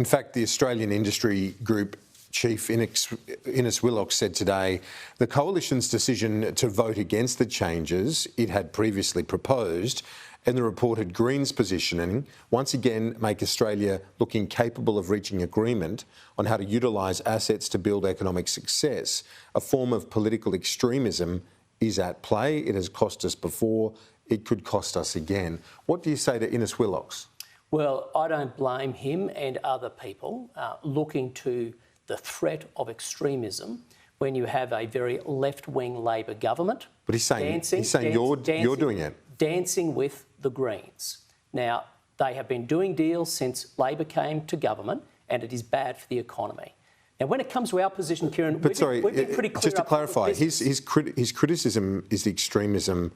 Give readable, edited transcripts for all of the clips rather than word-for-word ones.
In fact, the Australian Industry Group Chief Innes Willox said today the Coalition's decision to vote against the changes it had previously proposed and the reported Greens positioning once again make Australia look incapable of reaching agreement on how to utilise assets to build economic success. A form of political extremism is at play. It has cost us before. It could cost us again. What do you say to Innes Willox? Well, I don't blame him and other people looking to the threat of extremism when you have a very left-wing Labor government. But he's saying you're doing it. Dancing with the Greens. Now, they have been doing deals since Labor came to government, and it is bad for the economy. Now, when it comes to our position, Kieran, we've been pretty clear. Just to clarify, his criticism is the extremism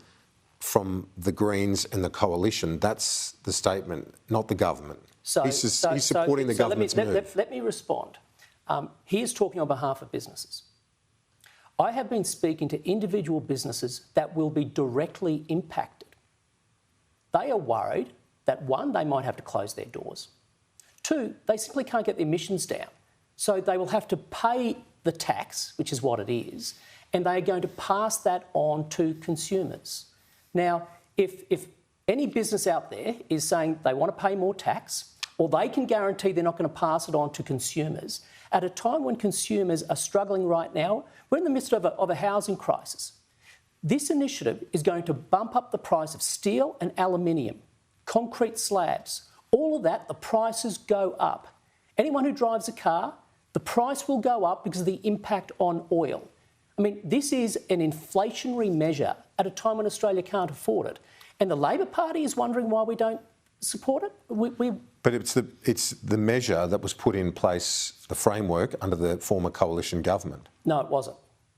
from the Greens and the Coalition. That's the statement, not the government. He's supporting the government's move. Let me respond. He is talking on behalf of businesses. I have been speaking to individual businesses that will be directly impacted. They are worried that, one, they might have to close their doors. Two, they simply can't get their emissions down. So they will have to pay the tax, which is what it is, and they are going to pass that on to consumers. Now, if any business out there is saying they want to pay more tax, or they can guarantee they're not going to pass it on to consumers, at a time when consumers are struggling right now, we're in the midst of a housing crisis. This initiative is going to bump up the price of steel and aluminium, concrete slabs, all of that, the prices go up. Anyone who drives a car, the price will go up because of the impact on oil. I mean, this is an inflationary measure at a time when Australia can't afford it. And the Labor Party is wondering why we don't support it. But it's the measure that was put in place, the framework, under the former coalition government. No, it wasn't.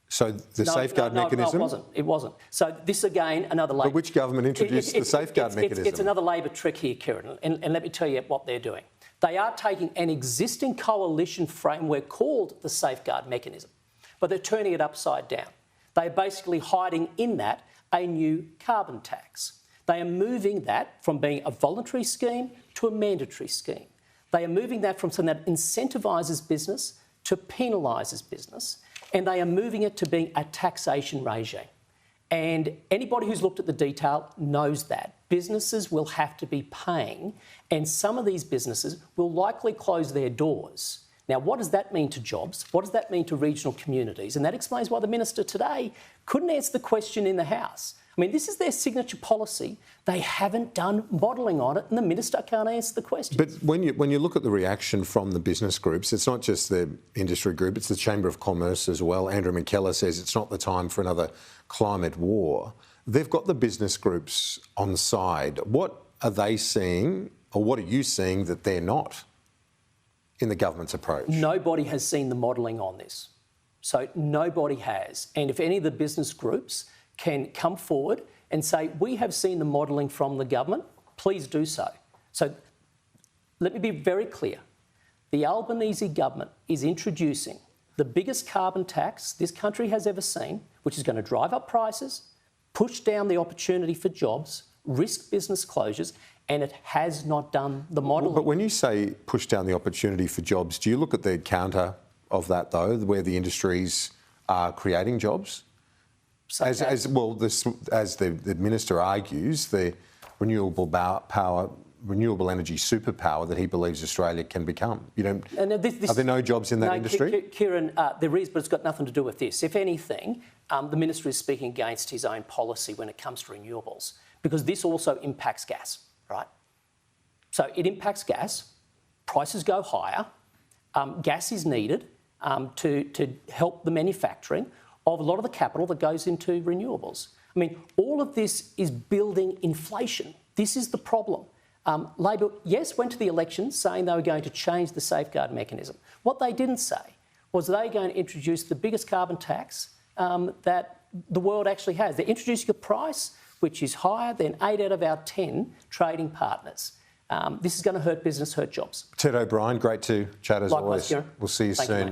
So the safeguard mechanism? No, it wasn't. So this, again, another Labor... But which government introduced the safeguard mechanism? It's another Labor trick here, Kieran, and let me tell you what they're doing. They are taking an existing coalition framework called the safeguard mechanism, but they're turning it upside down. They're basically hiding in that a new carbon tax. They are moving that from being a voluntary scheme to a mandatory scheme. They are moving that from something that incentivises business to penalises business, and they are moving it to being a taxation regime. And anybody who's looked at the detail knows that. Businesses will have to be paying, and some of these businesses will likely close their doors. Now, what does that mean to jobs? What does that mean to regional communities? And that explains why the Minister today couldn't answer the question in the House. I mean, this is their signature policy. They haven't done modelling on it, and the Minister can't answer the question. But when you look at the reaction from the business groups, it's not just the industry group, it's the Chamber of Commerce as well. Andrew McKellar says it's not the time for another climate war. They've got the business groups on side. What are they seeing, or what are you seeing that they're not in the government's approach? Nobody has seen the modelling on this. So nobody has. And if any of the business groups can come forward and say, we have seen the modelling from the government, please do so. So let me be very clear. The Albanese government is introducing the biggest carbon tax this country has ever seen, which is going to drive up prices, push down the opportunity for jobs, risk business closures, and it has not done the modelling. But when you say push down the opportunity for jobs, do you look at the counter of that, though, where the industries are creating jobs? As the Minister argues, the renewable energy superpower that he believes Australia can become. Are there no jobs in that industry? Kieran, there is, but it's got nothing to do with this. If anything, the Minister is speaking against his own policy when it comes to renewables, because this also impacts gas, right? So it impacts gas, prices go higher, gas is needed to help the manufacturing of a lot of the capital that goes into renewables. I mean, all of this is building inflation. This is the problem. Labor, yes, went to the elections saying they were going to change the safeguard mechanism. What they didn't say was they were going to introduce the biggest carbon tax that the world actually has. They're introducing a price which is higher than 8 out of our 10 trading partners. This is going to hurt business, hurt jobs. Ted O'Brien, great to chat as always. Kieran. We'll see you soon.